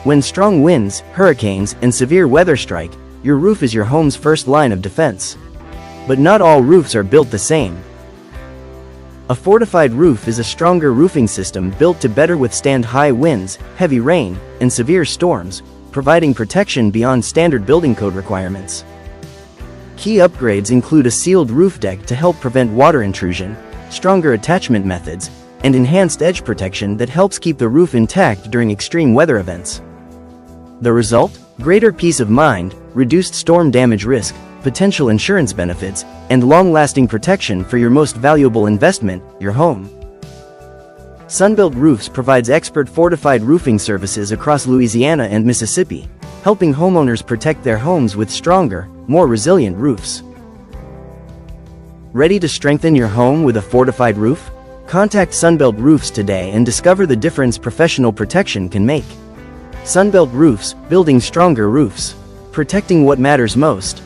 When strong winds, hurricanes, and severe weather strike, your roof is your home's first line of defense. But not all roofs are built the same. A fortified roof is a stronger roofing system built to better withstand high winds, heavy rain, and severe storms, providing protection beyond standard building code requirements. Key upgrades include a sealed roof deck to help prevent water intrusion, stronger attachment methods, and enhanced edge protection that helps keep the roof intact during extreme weather events. The result? Greater peace of mind, reduced storm damage risk, potential insurance benefits, and long-lasting protection for your most valuable investment, your home. Sunbelt Roofs provides expert fortified roofing services across Louisiana and Mississippi, helping homeowners protect their homes with stronger, more resilient roofs. Ready to strengthen your home with a fortified roof? Contact Sunbelt Roofs today and discover the difference professional protection can make. Sunbelt Roofs, building stronger roofs. Protecting what matters most.